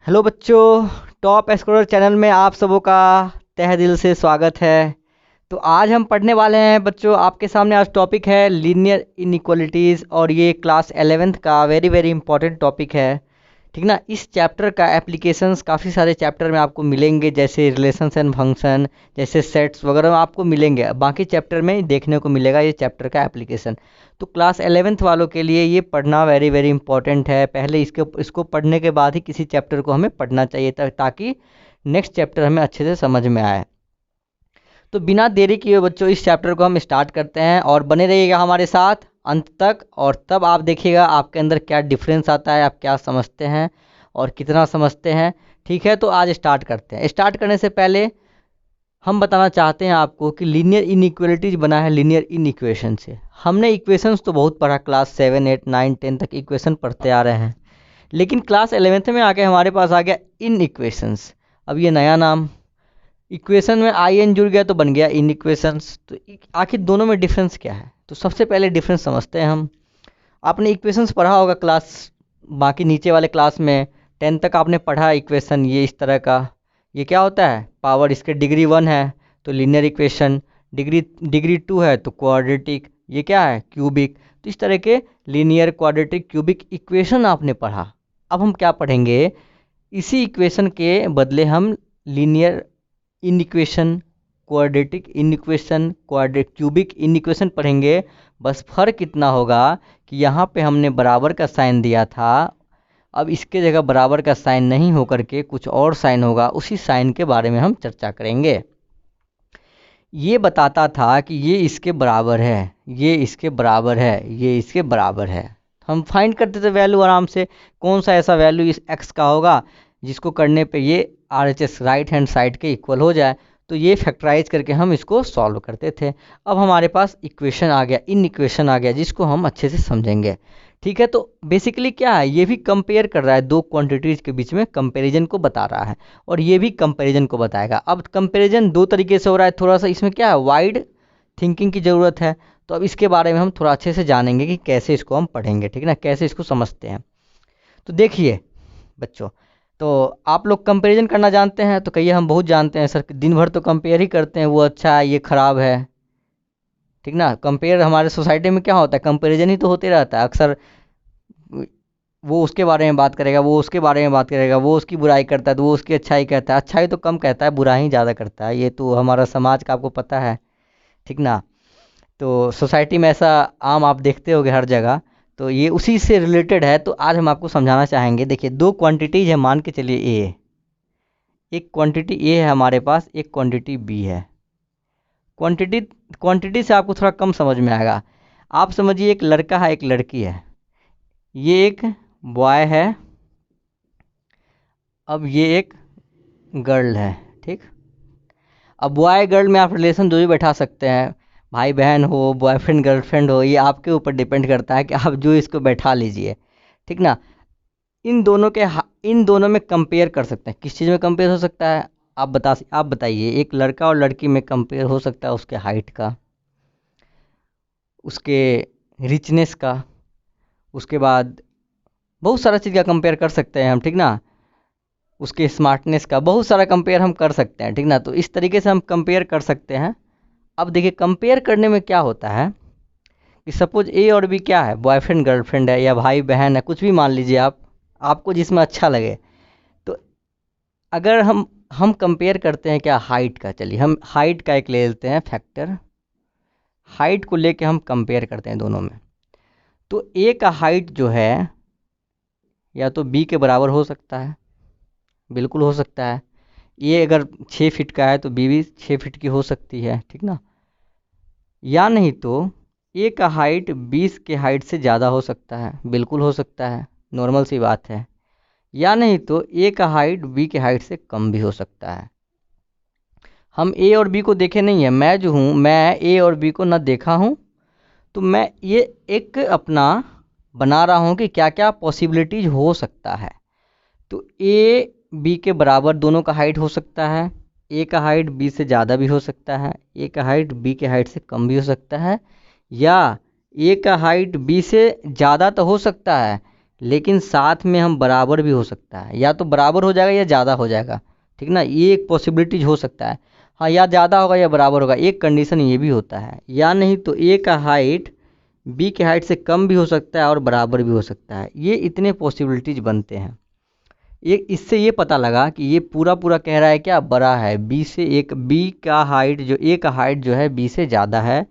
Hello बच्चों, top scorer channel में आप सबों का तहे दिल से स्वागत है। तो आज हम पढ़ने वाले हैं बच्चों, आपके सामने आज टॉपिक है लीनियर इनइक्वालिटीज़ और ये क्लास 11th का वेरी वेरी इंपॉर्टेंट टॉपिक है। ठीक ना। इस चैप्टर का एप्लीकेशंस काफ़ी सारे चैप्टर में आपको मिलेंगे, जैसे रिलेशंस एंड फंक्शन, जैसे सेट्स वगैरह में आपको मिलेंगे। बाकी चैप्टर में देखने को मिलेगा ये चैप्टर का एप्लीकेशन। तो क्लास 11th वालों के लिए ये पढ़ना वेरी वेरी इंपॉर्टेंट है। पहले इसको पढ़ने के बाद ही किसी चैप्टर को हमें पढ़ना चाहिए ताकि नेक्स्ट चैप्टर हमें अच्छे से समझ में आए। तो बिना देरी किए बच्चों इस चैप्टर को हम स्टार्ट करते हैं और बने रहिएगा हमारे साथ अंत तक, और तब आप देखिएगा आपके अंदर क्या डिफरेंस आता है, आप क्या समझते हैं और कितना समझते हैं। ठीक है, तो आज स्टार्ट करते हैं। स्टार्ट करने से पहले हम बताना चाहते हैं आपको कि लीनियर इनइक्वालिटीज बना है लीनियर इनइक्वेशन से। हमने इक्वेशंस तो बहुत पढ़ा, क्लास 7, 8, 9, 10 तक इक्वेशन पढ़ते आ रहे हैं, लेकिन क्लास 11th में आके हमारे पास आ गया इन इक्वेशंस। अब ये नया नाम, इक्वेशन में आई एन जुड़ गया तो बन गया इन इक्वेशंस। तो आखिर दोनों में डिफरेंस क्या है, तो सबसे पहले डिफरेंस समझते हैं हम। आपने इक्वेशंस पढ़ा होगा क्लास, बाकी नीचे वाले क्लास में 10 तक आपने पढ़ा इक्वेशन ये इस तरह का। ये क्या होता है, पावर इसके डिग्री 1 है तो लीनियर इक्वेशन, डिग्री 2 है तो क्वाड्रेटिक, ये क्या है क्यूबिक। तो इस तरह के लीनियर, क्वाड्रेटिक, क्यूबिक इक्वेशन आपने पढ़ा। अब हम क्या पढ़ेंगे, इसी इक्वेशन के बदले हम linear inequation, quadratic inequation, cubic inequation पढ़ेंगे। बस फर्क इतना होगा कि यहाँ पे हमने बराबर का साइन दिया था, अब इसके जगह बराबर का साइन नहीं होकर के कुछ और साइन होगा। उसी साइन के बारे में हम चर्चा करेंगे। ये बताता था कि ये इसके बराबर है, ये इसके बराबर है, ये इसके बराबर है। हम फाइंड करते थे वैल्यू आराम से, कौन सा ऐसा वैल्यू इस एक्स का होगा जिसको करने पे ये RHS राइट हैंड साइड के इक्वल हो जाए। तो ये फैक्टराइज करके हम इसको सॉल्व करते थे। अब हमारे पास इक्वेशन आ गया, इन इक्वेशन आ गया, जिसको हम अच्छे से समझेंगे। ठीक है, तो बेसिकली क्या है, ये भी कंपेयर कर रहा है, दो क्वांटिटीज़ के बीच में कंपैरिजन को बता रहा है, और ये भी कंपैरिजन को बताएगा। अब कंपैरिजन दो तरीके से हो रहा है, थोड़ा सा इसमें क्या है, वाइड थिंकिंग की ज़रूरत है। तो अब इसके बारे में हम थोड़ा अच्छे से जानेंगे कि कैसे इसको हम पढ़ेंगे, ठीक ना, कैसे इसको समझते हैं। तो देखिए बच्चों, तो आप लोग कंपैरिजन करना जानते हैं, तो कहिए हम बहुत जानते हैं सर, दिन भर तो कंपेयर ही करते हैं, वो अच्छा है ये ख़राब है। ठीक ना, कंपेयर हमारे सोसाइटी में क्या होता है, कंपैरिजन ही तो होते रहता है अक्सर। वो उसके बारे में बात करेगा, वो उसके बारे में बात करेगा, वो उसकी बुराई करता है तो वो उसकी अच्छाई कहता है, अच्छाई तो कम कहता है, बुराई ज़्यादा करता है। ये तो हमारा समाज का आपको पता है। ठीक ना, तो सोसाइटी में ऐसा आम आप देखते होगे हर जगह। तो ये उसी से रिलेटेड है, तो आज हम आपको समझाना चाहेंगे। देखिए दो क्वांटिटीज है, मान के चलिए ए, एक क्वांटिटी ए है हमारे पास, एक क्वांटिटी बी है। क्वांटिटी क्वांटिटी से आपको थोड़ा कम समझ में आएगा। आप समझिए एक लड़का है, एक लड़की है, ये एक बॉय है, अब ये एक गर्ल है। ठीक, अब बॉय गर्ल में आप रिलेशन जो भी बैठा सकते हैं, भाई बहन हो, बॉयफ्रेंड गर्लफ्रेंड हो, ये आपके ऊपर डिपेंड करता है कि आप जो इसको बैठा लीजिए। ठीक ना, इन दोनों में कंपेयर कर सकते हैं। किस चीज़ में कंपेयर हो सकता है, आप बताइए। एक लड़का और लड़की में कंपेयर हो सकता है उसके हाइट का, उसके रिचनेस का, उसके बाद बहुत सारा चीज़ का कंपेयर कर सकते हैं हम। ठीक ना, उसके स्मार्टनेस का, बहुत सारा कंपेयर हम कर सकते हैं। ठीक ना, तो इस तरीके से हम कंपेयर कर सकते हैं। अब देखिए कंपेयर करने में क्या होता है कि सपोज ए और बी क्या है, बॉयफ्रेंड गर्लफ्रेंड है या भाई बहन है, कुछ भी मान लीजिए आप, आपको जिसमें अच्छा लगे। तो अगर हम कंपेयर करते हैं क्या, हाइट का, चलिए हम हाइट का एक ले लेते हैं फैक्टर, हाइट को लेके हम कंपेयर करते हैं दोनों में। तो ए का हाइट जो है या तो बी के बराबर हो सकता है, बिल्कुल हो सकता है। ये अगर 6 फीट का है तो बी भी 6 फीट की हो सकती है। ठीक ना, या नहीं तो ए का हाइट 20 के हाइट से ज़्यादा हो सकता है, बिल्कुल हो सकता है, नॉर्मल सी बात है। या नहीं तो ए का हाइट बी के हाइट से कम भी हो सकता है। हम ए और बी को देखे नहीं है, मैं जो हूँ, मैं ए और बी को ना देखा हूँ, तो मैं ये एक अपना बना रहा हूँ कि क्या क्या पॉसिबिलिटीज हो सकता है। तो ए बी के बराबर दोनों का हाइट हो सकता है, ए का हाइट बी से ज़्यादा भी हो सकता है, ए का हाइट बी के हाइट से कम भी हो सकता है, या ए का हाइट बी से ज़्यादा तो हो सकता है लेकिन साथ में हम बराबर भी हो सकता है, या तो बराबर हो जाएगा या ज़्यादा हो जाएगा, ठीक ना, ये एक पॉसिबिलिटीज हो सकता है। हाँ, या ज़्यादा होगा या बराबर होगा, एक कंडीशन ये भी होता है। या नहीं तो ए का हाइट बी के हाइट से कम भी हो सकता है और बराबर भी हो सकता है। ये इतने पॉसिबिलिटीज बनते हैं। ये इससे ये पता लगा कि ये पूरा पूरा कह रहा है क्या, बड़ा है बी से, एक बी का हाइट जो ए का हाइट जो है बी से ज़्यादा है,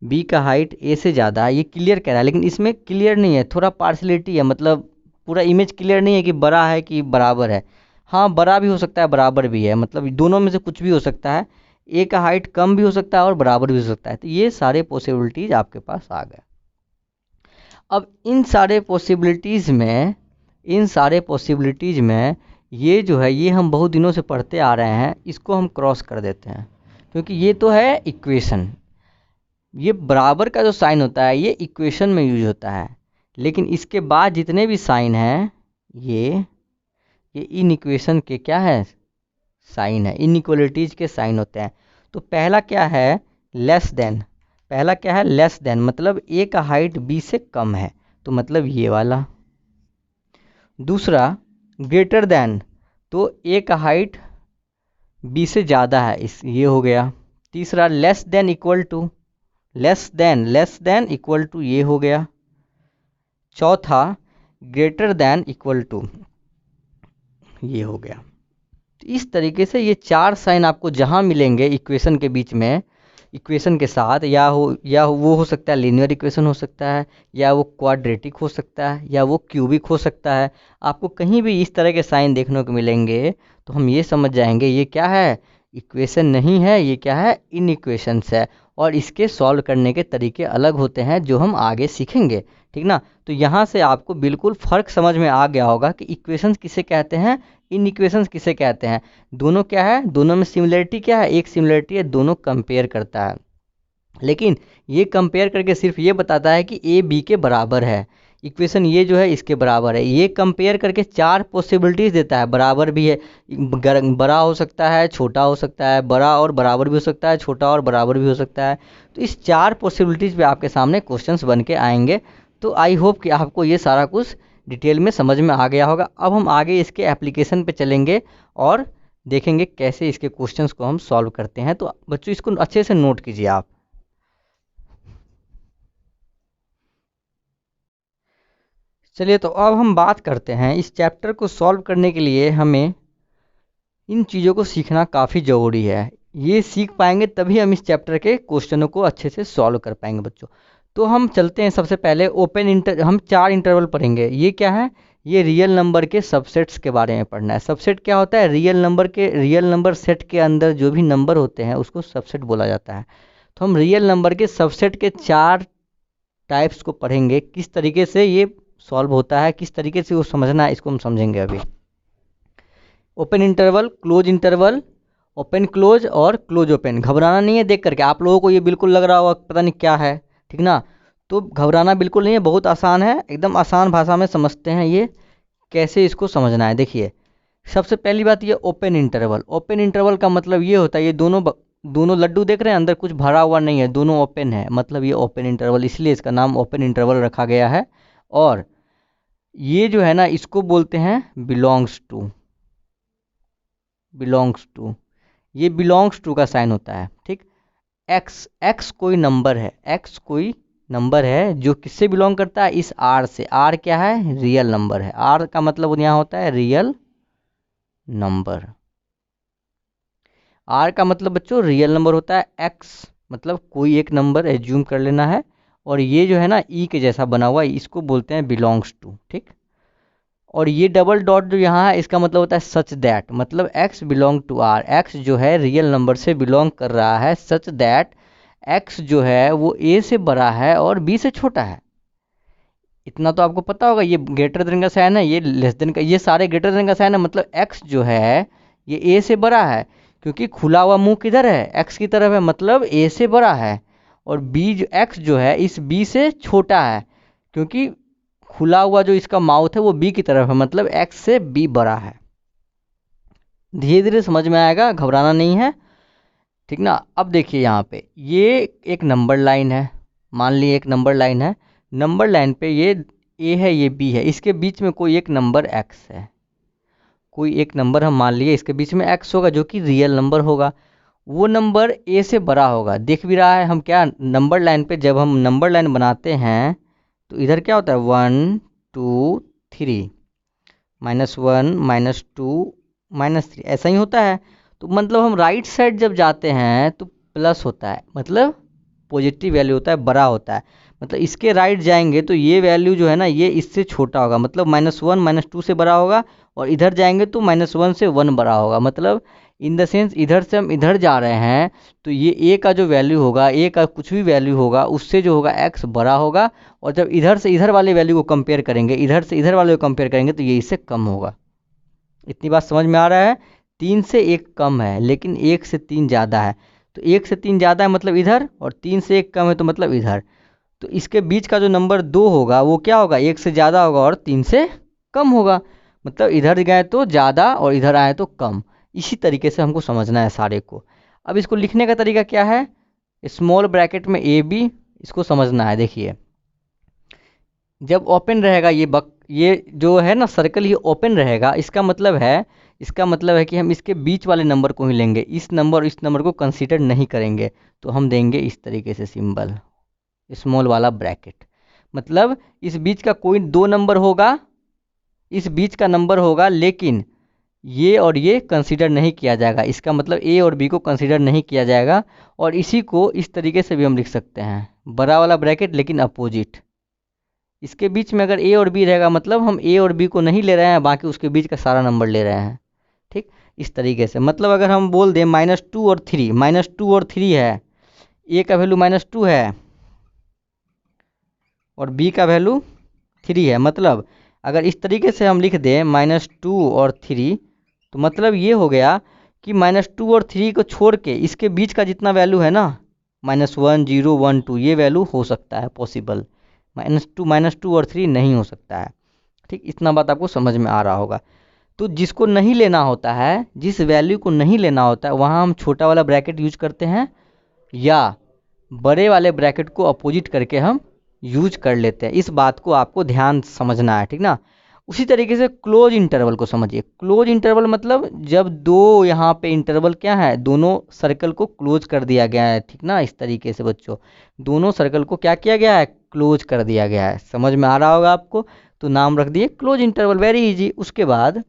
बी का हाइट ए से ज़्यादा है, ये क्लियर कह रहा है। लेकिन इसमें क्लियर नहीं है, थोड़ा पार्शलिटी है, मतलब पूरा इमेज क्लियर नहीं है कि बड़ा है कि बराबर है। हाँ, बड़ा भी हो सकता है, बराबर भी है, मतलब दोनों में से कुछ भी हो सकता है। ए का हाइट कम भी हो सकता है और बराबर भी हो सकता है। तो ये सारे पॉसिबिलिटीज़ आपके पास आ गए। अब इन सारे पॉसिबिलिटीज़ में ये जो है, ये हम बहुत दिनों से पढ़ते आ रहे हैं, इसको हम क्रॉस कर देते हैं, क्योंकि ये तो है इक्वेशन। ये बराबर का जो साइन होता है ये इक्वेशन में यूज होता है, लेकिन इसके बाद जितने भी साइन हैं ये इन इक्वेशन के क्या है, साइन है, इनइक्वालिटीज के साइन होते हैं। तो पहला क्या है, लेस देन। पहला क्या है, लेस देन, मतलब ए का हाइट बी से कम है, तो मतलब ये वाला। दूसरा ग्रेटर देन, तो ए का हाइट बी से ज़्यादा है, इस ये हो गया। तीसरा less than equal to, less than equal to, ये हो गया। चौथा ग्रेटर देन इक्वल टू, ये हो गया। तो इस तरीके से ये चार साइन आपको जहाँ मिलेंगे इक्वेशन के बीच में, इक्वेशन के साथ, या वो हो सकता है लीनियर इक्वेशन हो सकता है, या वो क्वाड्रेटिक हो सकता है, या वो क्यूबिक हो सकता है। आपको कहीं भी इस तरह के साइन देखने को मिलेंगे तो हम ये समझ जाएंगे ये क्या है, इक्वेशन नहीं है, ये क्या है, इन इक्वेशंस है। और इसके सॉल्व करने के तरीके अलग होते हैं जो हम आगे सीखेंगे, ठीक ना। तो यहाँ से आपको बिल्कुल फ़र्क समझ में आ गया होगा कि इक्वेशंस किसे कहते हैं, इन इक्वेशंस किसे कहते हैं। दोनों क्या है, दोनों में सिमिलरिटी क्या है, एक सिमिलरिटी है, दोनों कंपेयर करता है। लेकिन ये कंपेयर करके सिर्फ ये बताता है कि ए बी के बराबर है, इक्वेशन ये जो है इसके बराबर है। ये कंपेयर करके चार पॉसिबिलिटीज़ देता है, बराबर भी है, बड़ा हो सकता है, छोटा हो सकता है, बड़ा और बराबर भी हो सकता है, छोटा और बराबर भी हो सकता है। तो इस चार पॉसिबिलिटीज़ पे आपके सामने क्वेश्चंस बन के आएंगे। तो आई होप कि आपको ये सारा कुछ डिटेल में समझ में आ गया होगा। अब हम आगे इसके एप्लीकेशन पे चलेंगे और देखेंगे कैसे इसके क्वेश्चंस को हम सॉल्व करते हैं। तो बच्चों इसको अच्छे से नोट कीजिए आप। चलिए, तो अब हम बात करते हैं, इस चैप्टर को सॉल्व करने के लिए हमें इन चीज़ों को सीखना काफ़ी ज़रूरी है। ये सीख पाएंगे तभी हम इस चैप्टर के क्वेश्चनों को अच्छे से सॉल्व कर पाएंगे बच्चों। तो हम चलते हैं, सबसे पहले हम चार इंटरवल पढ़ेंगे। ये क्या है, ये रियल नंबर के सबसेट्स के बारे में पढ़ना है। सबसेट क्या होता है, रियल नंबर सेट के अंदर जो भी नंबर होते हैं उसको सबसेट बोला जाता है। तो हम रियल नंबर के सबसेट के चार टाइप्स को पढ़ेंगे, किस तरीके से ये सॉल्व होता है, किस तरीके से वो समझना है, इसको हम समझेंगे अभी। Open interval, close interval, open close और क्लोज ओपन। घबराना नहीं है देख करके, आप लोगों को ये बिल्कुल लग रहा होगा पता नहीं क्या है, ठीक ना। तो घबराना बिल्कुल नहीं है, बहुत आसान है, एकदम आसान भाषा में समझते हैं ये कैसे इसको समझना है। देखिए, सबसे पहली बात, ये ओपन इंटरवल। ओपन इंटरवल का मतलब ये होता है, ये दोनों लड्डू देख रहे हैं, अंदर कुछ भरा हुआ नहीं है, दोनों ओपन है, मतलब ये ओपन इंटरवल, इसलिए इसका नाम ओपन इंटरवल रखा गया है। और ये जो है ना, इसको बोलते हैं बिलोंग्स टू। ये बिलोंग्स टू का साइन होता है, ठीक। एक्स कोई नंबर है जो किससे बिलोंग करता है, इस आर से। आर क्या है, रियल नंबर है। आर का मतलब यहाँ होता है रियल नंबर। आर का मतलब बच्चों रियल नंबर होता है। एक्स मतलब कोई एक नंबर एज्यूम कर लेना है, और ये जो है ना ई के जैसा बना हुआ, इसको बोलते हैं बिलोंग्स टू, ठीक। और ये डबल डॉट जो यहाँ है, इसका मतलब होता है सच दैट, मतलब X belong to R. X जो है रियल नंबर से बिलोंग कर रहा है, सच दैट एक्स जो है वो ए से बड़ा है और बी से छोटा है। इतना तो आपको पता होगा। ये ग्रेटर देन का साइन है, ये लेस देन का, ये सारे ग्रेटर देन का साइन है, मतलब एक्स जो है ये ए से बड़ा है, क्योंकि खुला हुआ मुंह किधर है, एक्स की तरफ है, मतलब ए से बड़ा है। और बी जो एक्स जो है इस बी से छोटा है, क्योंकि खुला हुआ जो इसका माउथ है वो बी की तरफ है, मतलब एक्स से बी बड़ा है। धीरे धीरे समझ में आएगा, घबराना नहीं है, ठीक ना। अब देखिए यहाँ पे ये एक नंबर लाइन है, मान ली एक नंबर लाइन है। नंबर लाइन पे ये ए है ये बी है, इसके बीच में कोई एक नंबर एक्स है, कोई एक नंबर हम मान लिए इसके बीच में एक्स होगा जो कि रियल नंबर होगा, वो नंबर ए से बड़ा होगा। देख भी रहा है हम क्या, नंबर लाइन पे जब हम नंबर लाइन बनाते हैं तो इधर क्या होता है 1 2 3, -1 -2 -3 ऐसा ही होता है। तो मतलब हम राइट साइड जब जाते हैं तो प्लस होता है, मतलब पॉजिटिव वैल्यू होता है, बड़ा होता है। मतलब इसके राइट जाएंगे तो ये वैल्यू जो है ना ये इससे छोटा होगा, मतलब -1 -2 से बड़ा होगा, और इधर जाएंगे तो -1 से 1 बड़ा होगा। मतलब इन द सेंस इधर से हम इधर जा रहे हैं तो ये ए का जो वैल्यू होगा, ए का कुछ भी वैल्यू होगा उससे जो होगा एक्स बड़ा होगा, और जब इधर से इधर वाले वैल्यू को कंपेयर करेंगे, इधर से इधर वाले को कंपेयर करेंगे तो ये इससे कम होगा। इतनी बात समझ में आ रहा है। 3 से 1 कम है लेकिन 1 से 3 ज़्यादा है, तो 1 से 3 ज़्यादा है मतलब इधर, और 3 से 1 कम है तो मतलब इधर। तो इसके बीच का जो नंबर 2 होगा वो क्या होगा, 1 से ज़्यादा होगा और 3 से कम होगा। मतलब इधर गए तो ज़्यादा और इधर आए तो कम। इसी तरीके से हमको समझना है सारे को। अब इसको लिखने का तरीका क्या है, स्मॉल ब्रैकेट में ए बी, इसको समझना है। देखिए जब ओपन रहेगा ये जो है ना सर्कल, ये ओपन रहेगा, इसका मतलब है कि हम इसके बीच वाले नंबर को ही लेंगे, इस नंबर और इस नंबर को कंसीडर नहीं करेंगे। तो हम देंगे इस तरीके से सिंबल, स्मॉल वाला ब्रैकेट। मतलब इस बीच का कोई दो नंबर होगा, इस बीच का नंबर होगा, लेकिन ये और ये कंसीडर नहीं किया जाएगा। इसका मतलब ए और बी को कंसीडर नहीं किया जाएगा। और इसी को इस तरीके से भी हम लिख सकते हैं, बड़ा वाला ब्रैकेट लेकिन अपोजिट। इसके बीच में अगर ए और बी रहेगा मतलब हम ए और बी को नहीं ले रहे हैं, बाकी उसके बीच का सारा नंबर ले रहे हैं। ठीक, इस तरीके से। मतलब अगर हम बोल दें -2 और 3, -2 और 3 है, ए का वैल्यू -2 है और बी का वैल्यू 3 है। मतलब अगर इस तरीके से हम लिख दें -2 और 3, तो मतलब ये हो गया कि -2 और 3 को छोड़ के इसके बीच का जितना वैल्यू है ना, -1 0 1 2, ये वैल्यू हो सकता है पॉसिबल। -2 और 3 नहीं हो सकता है। ठीक, इतना बात आपको समझ में आ रहा होगा। तो जिसको नहीं लेना होता है, जिस वैल्यू को नहीं लेना होता है, वहाँ हम छोटा वाला ब्रैकेट यूज करते हैं, या बड़े वाले ब्रैकेट को अपोजिट करके हम यूज कर लेते हैं। इस बात को आपको ध्यान समझना है, ठीक ना। उसी तरीके से क्लोज इंटरवल को समझिए। क्लोज इंटरवल मतलब जब दो यहाँ पे इंटरवल क्या है, दोनों सर्कल को क्लोज कर दिया गया है, ठीक ना। इस तरीके से बच्चों दोनों सर्कल को क्या किया गया है, क्लोज कर दिया गया है। समझ में आ रहा होगा आपको, तो नाम रख दिए क्लोज इंटरवल, वेरी इजी। उसके बाद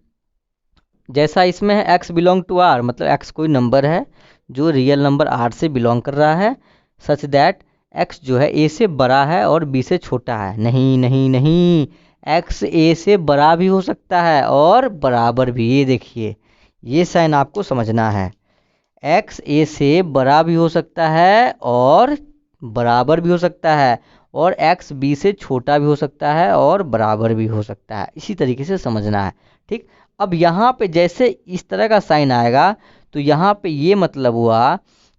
जैसा इसमें है एक्स बिलोंग टू आर, मतलब एक्स कोई नंबर है जो रियल नंबर आर से बिलोंग कर रहा है, सच दैट एक्स जो है ए से बड़ा है और बी से छोटा है। नहीं नहीं नहीं, एक्स ए से बड़ा भी हो सकता है और बराबर भी। ये देखिए, ये साइन आपको समझना है। एक्स ए से बड़ा भी हो सकता है और बराबर भी हो सकता है, और एक्स बी से छोटा भी हो सकता है और बराबर भी हो सकता है। इसी तरीके से समझना है। ठीक, अब यहाँ पे जैसे इस तरह का साइन आएगा तो यहाँ पे ये मतलब हुआ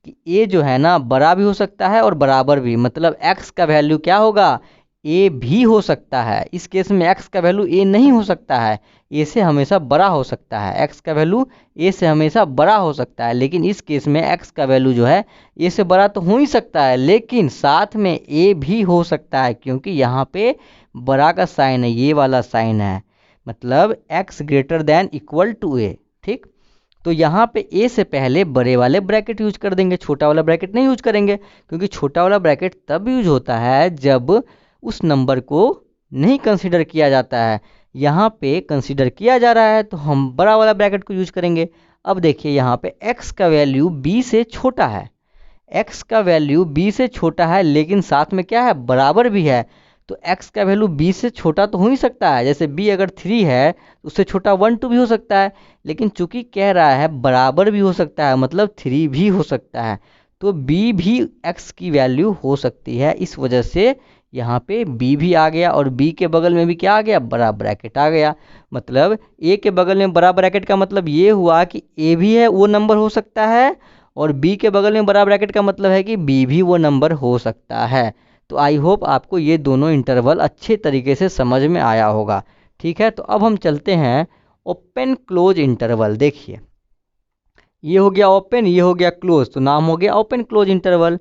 कि ए जो है ना बड़ा भी हो सकता है और बराबर भी। मतलब एक्स का वैल्यू क्या होगा, ए भी हो सकता है। इस केस में एक्स का वैल्यू ए नहीं हो सकता है, ए से हमेशा बड़ा हो सकता है। एक्स का वैल्यू ए से हमेशा बड़ा हो सकता है, लेकिन इस केस में एक्स का वैल्यू जो है ए से बड़ा तो हो ही सकता है, लेकिन साथ में ए भी हो सकता है, क्योंकि यहाँ पे बड़ा का साइन है, ये वाला साइन है। मतलब X greater than equal to A. ठीक, तो यहाँ पे ए से पहले बड़े वाले ब्रैकेट यूज कर देंगे, छोटा वाला ब्रैकेट नहीं यूज करेंगे, क्योंकि छोटा वाला ब्रैकेट तब यूज होता है जब उस नंबर को नहीं कंसीडर किया जाता है। यहाँ पे कंसीडर किया जा रहा है तो हम बड़ा वाला ब्रैकेट को यूज करेंगे। अब देखिए यहाँ पे x का वैल्यू b से छोटा है, x का वैल्यू b से छोटा है, लेकिन साथ में क्या है, बराबर भी है। तो x का वैल्यू b से छोटा तो हो ही सकता है, जैसे b अगर 3 है तो उससे छोटा 1 2 भी हो सकता है, लेकिन चूंकि कह रहा है बराबर भी हो सकता है, मतलब 3 भी हो सकता है, तो b भी x की वैल्यू हो सकती है। इस वजह से यहाँ पे b भी आ गया, और b के बगल में भी क्या आ गया, बड़ा ब्रैकेट आ गया। मतलब a के बगल में बड़ा ब्रैकेट का मतलब ये हुआ कि a भी है वो नंबर हो सकता है, और b के बगल में बड़ा ब्रैकेट का मतलब है कि b भी वो नंबर हो सकता है। तो आई होप आपको ये दोनों इंटरवल अच्छे तरीके से समझ में आया होगा। ठीक है, तो अब हम चलते हैं ओपन क्लोज इंटरवल। देखिए ये हो गया ओपन, ये हो गया क्लोज, तो नाम हो गया ओपन क्लोज इंटरवल।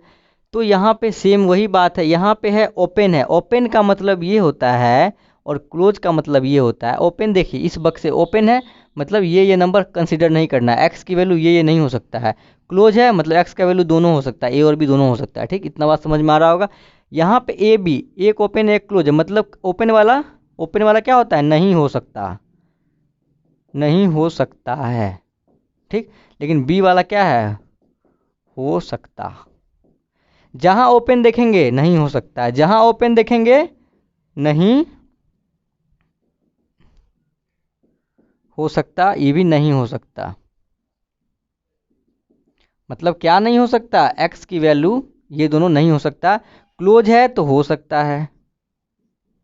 तो यहाँ पे सेम वही बात है, यहाँ पे है ओपन है। ओपन का मतलब ये होता है, और क्लोज का मतलब ये होता है ओपन। देखिए इस बक्स से ओपन है मतलब ये नंबर कंसिडर नहीं करना है, एक्स की वैल्यू ये नहीं हो सकता है। क्लोज है मतलब एक्स का वैल्यू दोनों हो सकता है, ए और बी दोनों हो सकता है। ठीक, इतना बात समझ में आ रहा होगा। यहाँ पे ए बी एक ओपन एक क्लोज है, मतलब ओपन वाला क्या होता है, नहीं हो सकता, नहीं हो सकता है। ठीक, लेकिन बी वाला क्या है, हो सकता। जहां ओपन देखेंगे नहीं हो सकता है, जहां ओपन देखेंगे नहीं हो सकता, ये भी नहीं हो सकता। मतलब क्या नहीं हो सकता, एक्स की वैल्यू ये दोनों नहीं हो सकता। क्लोज है तो हो सकता है।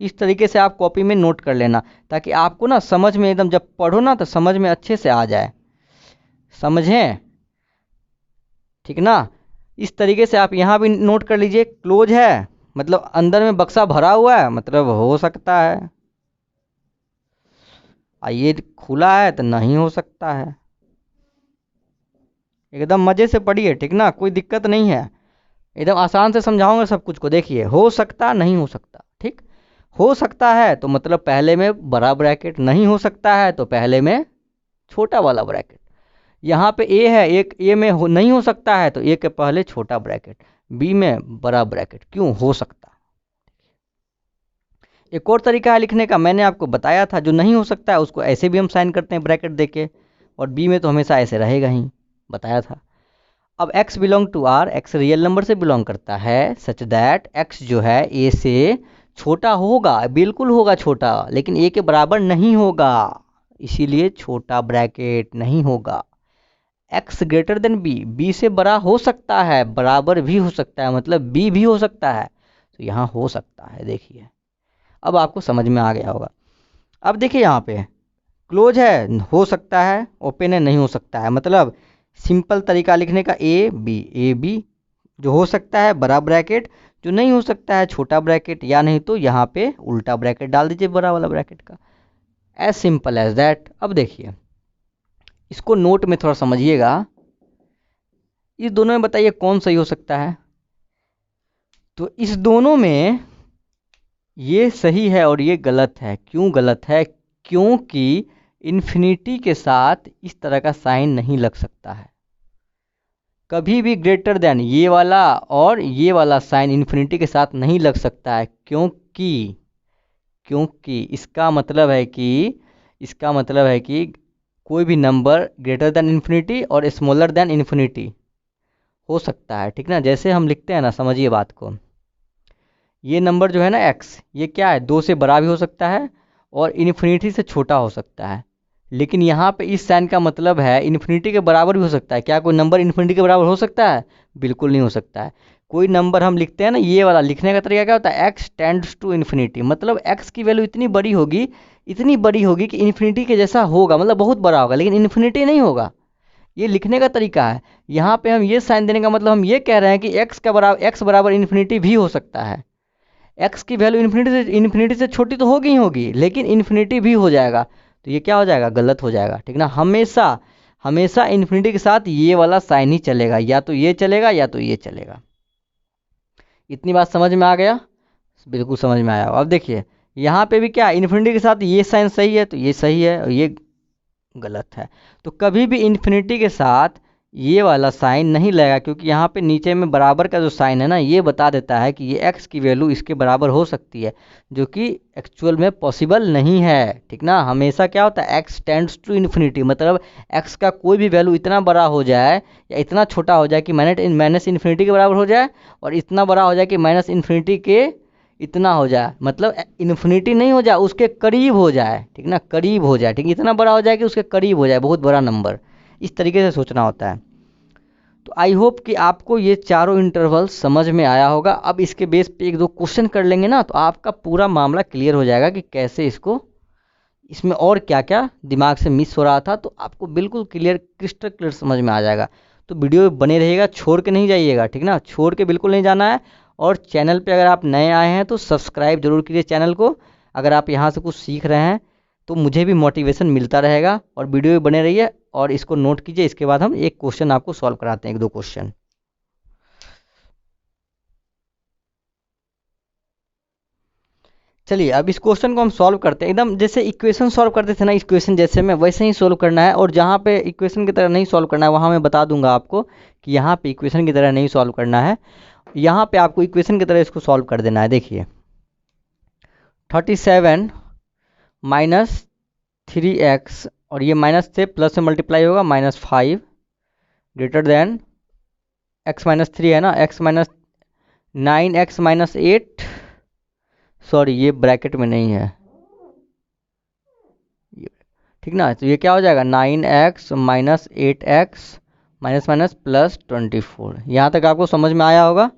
इस तरीके से आप कॉपी में नोट कर लेना, ताकि आपको ना समझ में एकदम जब पढ़ो ना तो समझ में अच्छे से आ जाए। समझें, ठीक ना। इस तरीके से आप यहाँ भी नोट कर लीजिए, क्लोज है मतलब अंदर में बक्सा भरा हुआ है मतलब हो सकता है, ये खुला है तो नहीं हो सकता है। एकदम मज़े से पढ़िए, ठीक ना, कोई दिक्कत नहीं है। एकदम आसान से समझाऊंगा सब कुछ को। देखिए हो सकता नहीं हो सकता, ठीक। हो सकता है तो मतलब पहले में बड़ा ब्रैकेट, नहीं हो सकता है तो पहले में छोटा वाला ब्रैकेट। यहाँ पे ए है, एक ए में नहीं हो सकता है तो ए के पहले छोटा ब्रैकेट, बी में बड़ा ब्रैकेट, क्यों, हो सकता। एक और तरीका है लिखने का, मैंने आपको बताया था, जो नहीं हो सकता है उसको ऐसे भी हम साइन करते हैं ब्रैकेट देके, और बी में तो हमेशा ऐसे रहेगा ही, बताया था। अब x belong to R, x real number से बिलोंग करता है, सच दैट x जो है a से छोटा होगा, बिल्कुल होगा छोटा, लेकिन a के बराबर नहीं होगा, इसीलिए छोटा ब्रैकेट नहीं होगा। x greater then b, b से बड़ा हो सकता है, बराबर भी हो सकता है, मतलब b भी हो सकता है, तो यहाँ हो सकता है। देखिए अब आपको समझ में आ गया होगा। अब देखिए यहाँ पे क्लोज है, हो सकता है, ओपन है, नहीं हो सकता है, मतलब सिंपल तरीका लिखने का, ए बी जो हो सकता है बड़ा ब्रैकेट, जो नहीं हो सकता है छोटा ब्रैकेट, या नहीं तो यहाँ पे उल्टा ब्रैकेट डाल दीजिए बड़ा वाला ब्रैकेट का। As simple as that. अब देखिए इसको नोट में थोड़ा समझिएगा, इस दोनों में बताइए कौन सही हो सकता है। तो इस दोनों में ये सही है और ये गलत है। क्यों गलत है, क्योंकि इन्फिनिटी के साथ इस तरह का साइन नहीं लग सकता है कभी भी। ग्रेटर देन ये वाला और ये वाला साइन इन्फिनिटी के साथ नहीं लग सकता है, क्योंकि इसका मतलब है कि कोई भी नंबर ग्रेटर देन इन्फिनिटी और स्मॉलर देन इन्फिनिटी हो सकता है, ठीक ना। जैसे हम लिखते हैं ना, समझिए बात को, ये नंबर जो है ना x, ये क्या है, 2 से बड़ा भी हो सकता है और इन्फिनिटी से छोटा हो सकता है। लेकिन यहाँ पे इस साइन का मतलब है इन्फिनिटी के बराबर भी हो सकता है। क्या कोई नंबर इन्फिनिटी के बराबर हो सकता है, बिल्कुल नहीं हो सकता है। कोई नंबर हम लिखते हैं ना, ये वाला लिखने का तरीका क्या होता है, x टेंड्स टू इन्फिनिटी, मतलब x की वैल्यू इतनी बड़ी होगी कि इन्फिनिटी के जैसा होगा, मतलब बहुत बड़ा होगा, लेकिन इन्फिनिटी नहीं होगा। ये लिखने का तरीका है। यहाँ पे हम ये साइन देने का मतलब हम ये कह रहे हैं कि x बराबर इन्फिनिटी भी हो सकता है। x की वैल्यू इन्फिनिटी से छोटी तो होगी ही होगी, लेकिन इन्फिनिटी भी हो जाएगा, तो ये क्या हो जाएगा, गलत हो जाएगा, ठीक ना। हमेशा हमेशा इन्फिनिटी के साथ ये वाला साइन ही चलेगा, या तो ये चलेगा या तो ये चलेगा। इतनी बात समझ में आ गया, बिल्कुल समझ में आया। अब देखिए यहाँ पे भी क्या, इन्फिनिटी के साथ ये साइन सही है तो ये सही है, और ये गलत है। तो कभी भी इन्फिनिटी के साथ ये वाला साइन नहीं लगेगा, क्योंकि यहाँ पे नीचे में बराबर का जो साइन है ना, ये बता देता है कि ये x की वैल्यू इसके बराबर हो सकती है, जो कि एक्चुअल में पॉसिबल नहीं है, ठीक ना। हमेशा क्या होता है, x टेंड्स टू इन्फिनिटी, मतलब x का कोई भी वैल्यू इतना बड़ा हो जाए या इतना छोटा हो जाए कि माइनस इन्फिनिटी के बराबर हो जाए, और इतना बड़ा हो जाए कि माइनस इन्फिनिटी के इतना हो जाए, मतलब इन्फिनिटी नहीं हो जाए, उसके करीब हो जाए, ठीक ना, करीब हो जाए, ठीक, इतना बड़ा हो जाए कि उसके करीब हो जाए, बहुत बड़ा नंबर। इस तरीके से सोचना होता है। तो आई होप कि आपको ये चारों इंटरवल समझ में आया होगा। अब इसके बेस पे एक दो क्वेश्चन कर लेंगे ना, तो आपका पूरा मामला क्लियर हो जाएगा कि कैसे इसको, इसमें और क्या क्या दिमाग से मिस हो रहा था, तो आपको बिल्कुल क्लियर, क्रिस्टल क्लियर समझ में आ जाएगा। तो वीडियो बने रहिएगा, छोड़ के नहीं जाइएगा, ठीक ना, छोड़ के बिल्कुल नहीं जाना है। और चैनल पे अगर आप नए आए हैं तो सब्सक्राइब जरूर कीजिए चैनल को। अगर आप यहाँ से कुछ सीख रहे हैं तो मुझे भी मोटिवेशन मिलता रहेगा। और वीडियो में बने रहिए और इसको नोट कीजिए। इसके बाद हम एक क्वेश्चन आपको सॉल्व कराते हैं, एक दो क्वेश्चन। चलिए अब इस क्वेश्चन को हम सॉल्व करते हैं। एकदम जैसे इक्वेशन सॉल्व करते थे ना, इक्वेशन जैसे में वैसे ही सॉल्व करना है। और जहाँ पे इक्वेशन की तरह नहीं सॉल्व करना है वहाँ मैं बता दूंगा आपको कि यहाँ पे इक्वेशन की तरह नहीं सॉल्व करना है, यहाँ पे आपको इक्वेशन की तरह इसको सॉल्व कर देना है। देखिए 37 माइनस 3x, और ये माइनस से प्लस से मल्टीप्लाई होगा, -5 ग्रेटर देन x -3 है ना, x minus 9x minus 8, sorry ये ब्रैकेट में नहीं है, ठीक ना। तो ये क्या हो जाएगा 9x minus 8x minus minus plus 24। यहाँ तक आपको समझ में आया होगा।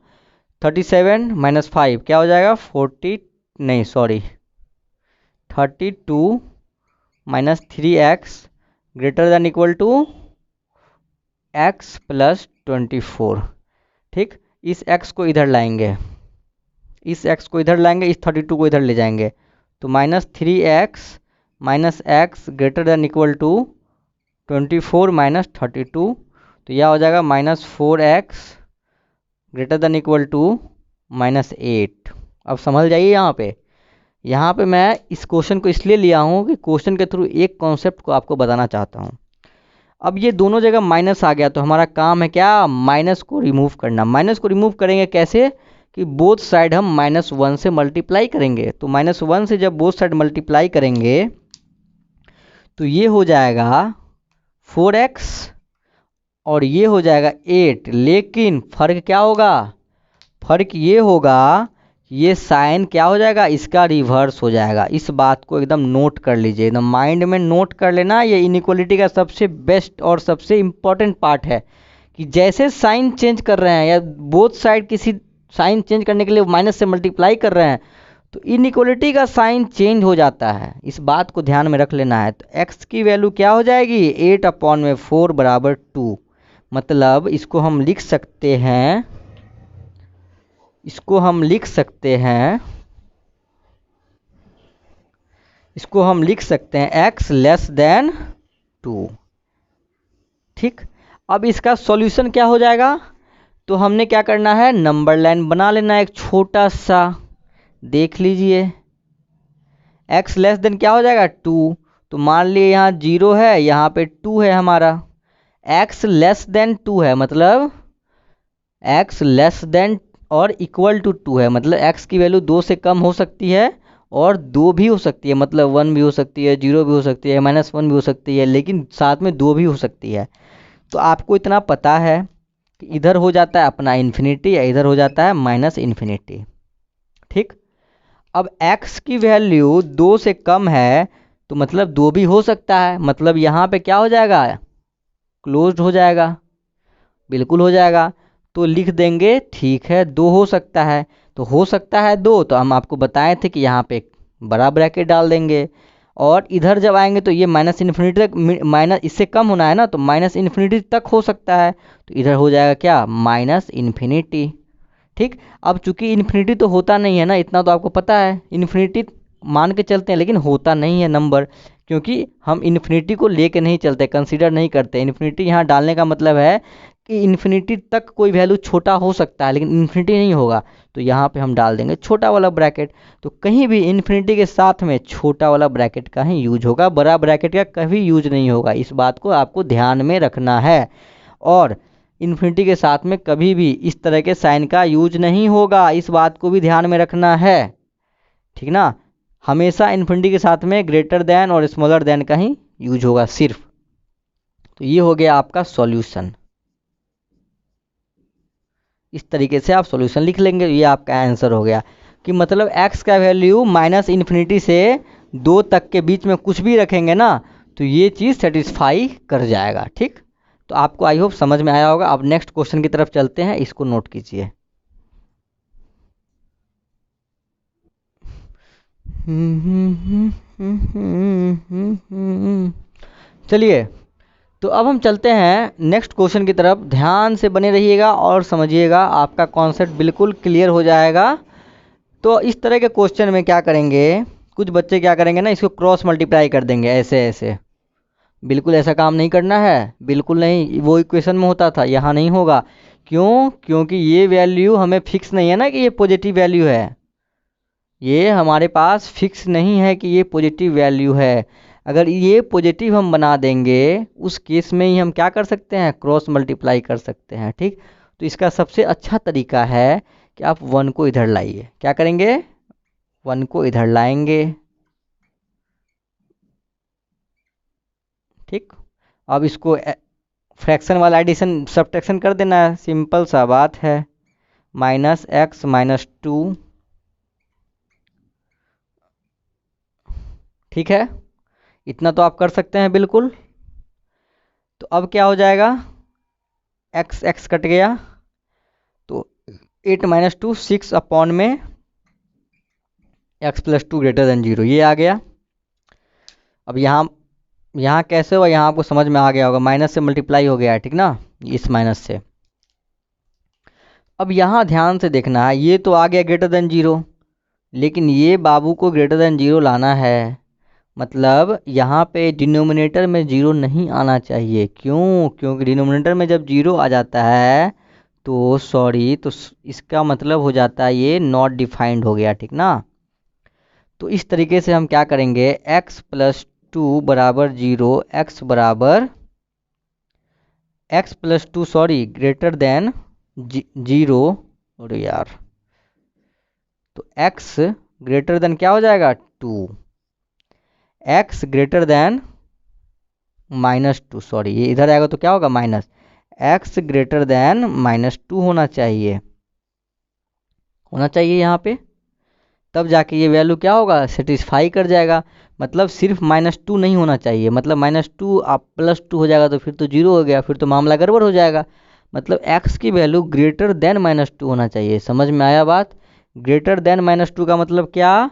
37 माइनस 5 क्या हो जाएगा 40, नहीं sorry 32 minus 3x greater than equal to x plus 24। ठीक, इस x को इधर लाएंगे, इस x को इधर लाएंगे, इस 32 को इधर ले जाएंगे, तो -3x minus x greater than equal to 24 minus 32, तो यह हो जाएगा -4x greater than equal to -8। अब समझ जाइए यहाँ पे मैं इस क्वेश्चन को इसलिए लिया हूँ कि क्वेश्चन के थ्रू एक कॉन्सेप्ट को आपको बताना चाहता हूँ। अब ये दोनों जगह माइनस आ गया, तो हमारा काम है क्या, माइनस को रिमूव करना। माइनस को रिमूव करेंगे कैसे, कि बोथ साइड हम -1 से मल्टीप्लाई करेंगे। तो -1 से जब बोथ साइड मल्टीप्लाई करेंगे तो ये हो जाएगा 4x और ये हो जाएगा 8। लेकिन फर्क क्या होगा, फर्क ये होगा, ये साइन क्या हो जाएगा, इसका रिवर्स हो जाएगा। इस बात को एकदम नोट कर लीजिए, एकदम माइंड में नोट कर लेना। ये इनइक्वालिटी का सबसे बेस्ट और सबसे इम्पॉर्टेंट पार्ट है कि जैसे साइन चेंज कर रहे हैं या बोथ साइड किसी साइन चेंज करने के लिए माइनस से मल्टीप्लाई कर रहे हैं तो इनइक्वालिटी का साइन चेंज हो जाता है। इस बात को ध्यान में रख लेना है। तो x की वैल्यू क्या हो जाएगी 8/4 बराबर 2। मतलब इसको हम लिख सकते हैं, इसको हम लिख सकते हैं, इसको हम लिख सकते हैं x लेस देन 2। ठीक, अब इसका सॉल्यूशन क्या हो जाएगा, तो हमने क्या करना है, नंबर लाइन बना लेना है एक छोटा सा। देख लीजिए x लेस देन क्या हो जाएगा 2, तो मान लिए यहाँ 0 है, यहाँ पे 2 है हमारा। x लेस देन 2 है मतलब x लेस देन और इक्वल टू 2 है, मतलब x की वैल्यू 2 से कम हो सकती है और 2 भी हो सकती है, मतलब 1 भी हो सकती है, 0 भी हो सकती है, -1 भी हो सकती है, लेकिन साथ में 2 भी हो सकती है। तो आपको इतना पता है कि इधर हो जाता है अपना इन्फिनिटी या इधर हो जाता है -इन्फिनिटी। ठीक, अब x की वैल्यू 2 से कम है तो मतलब 2 भी हो सकता है, मतलब यहाँ पे क्या हो जाएगा, क्लोज्ड हो जाएगा, बिल्कुल हो जाएगा। तो लिख देंगे ठीक है 2 हो सकता है, तो हो सकता है 2, तो हम आपको बताए थे कि यहाँ पे बड़ा ब्रैकेट डाल देंगे। और इधर जब आएंगे तो ये -इन्फिनिटी तक, माइनस इससे कम होना है ना, तो -इन्फिनिटी तक हो सकता है, तो इधर हो जाएगा क्या -इन्फिनिटी। ठीक, अब चूंकि इन्फिनिटी तो होता नहीं है ना, इतना तो आपको पता है, इन्फिनिटी मान के चलते हैं लेकिन होता नहीं है नंबर, क्योंकि हम इन्फिनिटी को लेके नहीं चलते, कंसीडर नहीं करते। इन्फिनिटी यहाँ डालने का मतलब है कि इन्फिनिटी तक कोई वैल्यू छोटा हो सकता है लेकिन इन्फिनिटी नहीं होगा, तो यहाँ पे हम डाल देंगे छोटा वाला ब्रैकेट। तो कहीं भी इन्फिनिटी के साथ में छोटा वाला ब्रैकेट का ही यूज होगा, बड़ा ब्रैकेट का कभी यूज नहीं होगा। इस बात को आपको ध्यान में रखना है। और इन्फिनिटी के साथ में कभी भी इस तरह के साइन का यूज नहीं होगा, इस बात को भी ध्यान में रखना है। ठीक ना, हमेशा इन्फिनिटी के साथ में ग्रेटर देन और स्मॉलर देन का ही यूज होगा सिर्फ। तो ये हो गया आपका सॉल्यूशन। इस तरीके से आप सॉल्यूशन लिख लेंगे, ये आपका आंसर हो गया कि मतलब x का वैल्यू -इन्फिनिटी से 2 तक के बीच में कुछ भी रखेंगे ना तो ये चीज़ सेटिस्फाई कर जाएगा। ठीक, तो आपको आई होप समझ में आया होगा। अब नेक्स्ट क्वेश्चन की तरफ चलते हैं, इसको नोट कीजिए। चलिए तो अब हम चलते हैं नेक्स्ट क्वेश्चन की तरफ। ध्यान से बने रहिएगा और समझिएगा, आपका कॉन्सेप्ट बिल्कुल क्लियर हो जाएगा। तो इस तरह के क्वेश्चन में क्या करेंगे, कुछ बच्चे क्या करेंगे ना, इसको क्रॉस मल्टीप्लाई कर देंगे ऐसे ऐसे। बिल्कुल ऐसा काम नहीं करना है, बिल्कुल नहीं। वो इक्वेशन में होता था, यहाँ नहीं होगा। क्यों, क्योंकि ये वैल्यू हमें फिक्स नहीं है ना कि ये पॉजिटिव वैल्यू है, ये हमारे पास फिक्स नहीं है कि ये पॉजिटिव वैल्यू है। अगर ये पॉजिटिव हम बना देंगे उस केस में ही हम क्या कर सकते हैं, क्रॉस मल्टीप्लाई कर सकते हैं। ठीक, तो इसका सबसे अच्छा तरीका है कि आप 1 को इधर लाइए। क्या करेंगे, 1 को इधर लाएंगे। ठीक, अब इसको फ्रैक्शन वाला एडिशन सब्ट्रैक्शन कर देना है, सिंपल सा बात है। -x-2, ठीक है, इतना तो आप कर सकते हैं बिल्कुल। तो अब क्या हो जाएगा, x x कट गया तो 8 - 2 6 अपॉन में x + 2 > 0 ये आ गया। अब यहाँ कैसे हुआ, यहाँ आपको समझ में आ गया होगा, माइनस से मल्टीप्लाई हो गया है, ठीक ना, इस माइनस से। अब यहाँ ध्यान से देखना है, ये तो आ गया > 0, लेकिन ये बाबू को > 0 लाना है। मतलब यहाँ पे डिनोमिनेटर में 0 नहीं आना चाहिए। क्यों, क्योंकि डिनोमिनेटर में जब 0 आ जाता है तो तो इसका मतलब हो जाता है ये नॉट डिफाइंड हो गया, ठीक ना। तो इस तरीके से हम क्या करेंगे, x + 2 = 0, x बराबर x + 2 ग्रेटर देन 0। अरे यार, तो x ग्रेटर देन क्या हो जाएगा, 2। x ग्रेटर देन -2, ये इधर आएगा तो क्या होगा, माइनस। x ग्रेटर देन -2 होना चाहिए यहाँ पे, तब जाके ये वैल्यू क्या होगा, सेटिस्फाई कर जाएगा। मतलब सिर्फ -2 नहीं होना चाहिए, मतलब -2 आप +2 हो जाएगा तो फिर तो 0 हो गया, फिर तो मामला गड़बड़ हो जाएगा। मतलब x की वैल्यू ग्रेटर देन -2 होना चाहिए। समझ में आया बात, ग्रेटर देन -2 का मतलब क्या,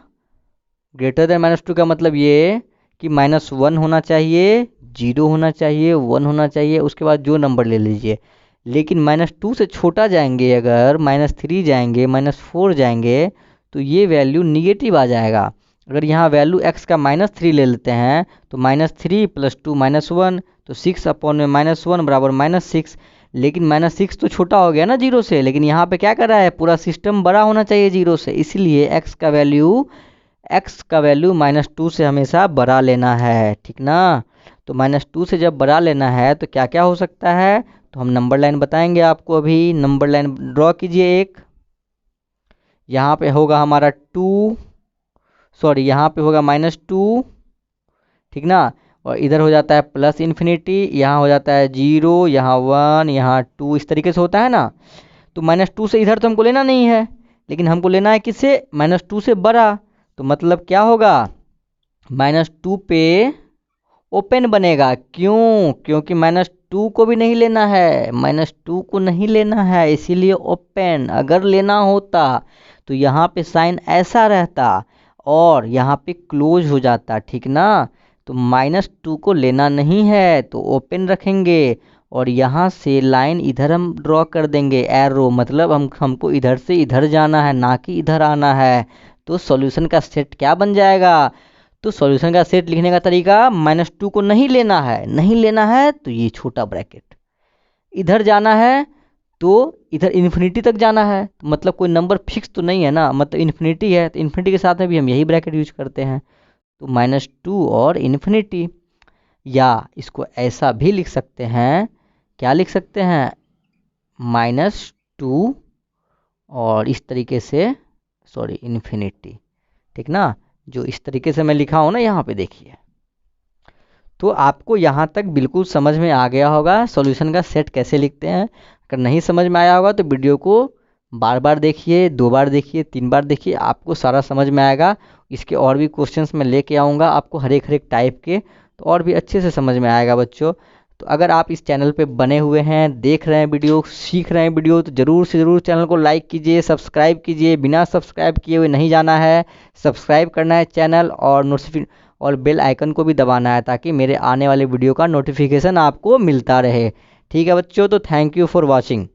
ग्रेटर देन -2 का मतलब ये कि -1 होना चाहिए, 0 होना चाहिए, 1 होना चाहिए, उसके बाद जो नंबर ले लीजिए। लेकिन -2 से छोटा जाएंगे, अगर -3 जाएंगे, -4 जाएंगे तो ये वैल्यू निगेटिव आ जाएगा। अगर यहाँ वैल्यू x का -3 ले लेते हैं तो -3 + 2 -1, तो 6 अपॉन में -1 बराबर -6। लेकिन -6 तो छोटा हो गया ना 0 से, लेकिन यहाँ पे क्या कर रहा है, पूरा सिस्टम बड़ा होना चाहिए 0 से, इसलिए x का वैल्यू -2 से हमेशा बड़ा लेना है, ठीक ना। तो -2 से जब बड़ा लेना है तो क्या क्या हो सकता है, तो हम नंबर लाइन बताएंगे आपको। अभी नंबर लाइन ड्रॉ कीजिए एक, यहाँ पे होगा हमारा यहाँ पे होगा -2, ठीक ना, और इधर हो जाता है +∞, यहाँ हो जाता है 0, यहाँ 1, यहाँ 2, इस तरीके से होता है ना। तो -2 से इधर तो हमको लेना नहीं है, लेकिन हमको लेना है किससे, -2 से बड़ा। तो मतलब क्या होगा, -2 पे ओपन बनेगा। क्यों, क्योंकि -2 को भी नहीं लेना है, -2 को नहीं लेना है, इसीलिए ओपन। अगर लेना होता तो यहाँ पे साइन ऐसा रहता और यहाँ पे क्लोज हो जाता, ठीक ना। तो -2 को लेना नहीं है तो ओपन रखेंगे, और यहाँ से लाइन इधर हम ड्रॉ कर देंगे, एरो, मतलब हमको इधर से इधर जाना है, ना कि इधर आना है। तो सॉल्यूशन का सेट क्या बन जाएगा, तो सॉल्यूशन का सेट लिखने का तरीका, -2 को नहीं लेना है, नहीं लेना है तो ये छोटा ब्रैकेट, इधर जाना है तो इधर इन्फिनिटी तक जाना है, तो मतलब कोई नंबर फिक्स तो नहीं है ना, मतलब इन्फिनिटी है तो इन्फिनिटी के साथ में भी हम यही ब्रैकेट यूज करते हैं। तो -2 और इन्फिनिटी, या इसको ऐसा भी लिख सकते हैं, क्या लिख सकते हैं, -2 और इस तरीके से इन्फिनिटी, ठीक ना, जो इस तरीके से मैं लिखा हूँ ना यहाँ पे देखिए। तो आपको यहाँ तक बिल्कुल समझ में आ गया होगा सॉल्यूशन का सेट कैसे लिखते हैं। अगर नहीं समझ में आया होगा तो वीडियो को बार बार देखिए, 2 बार देखिए, 3 बार देखिए, आपको सारा समझ में आएगा। इसके और भी क्वेश्चंस मैं लेके आऊँगा आपको हर एक टाइप के, तो और भी अच्छे से समझ में आएगा बच्चों। तो अगर आप इस चैनल पे बने हुए हैं, देख रहे हैं वीडियो, सीख रहे हैं वीडियो, तो ज़रूर से ज़रूर चैनल को लाइक कीजिए, सब्सक्राइब कीजिए। बिना सब्सक्राइब किए हुए नहीं जाना है, सब्सक्राइब करना है चैनल, और बेल आइकन को भी दबाना है, ताकि मेरे आने वाले वीडियो का नोटिफिकेशन आपको मिलता रहे। ठीक है बच्चों, तो थैंक यू फॉर वॉचिंग।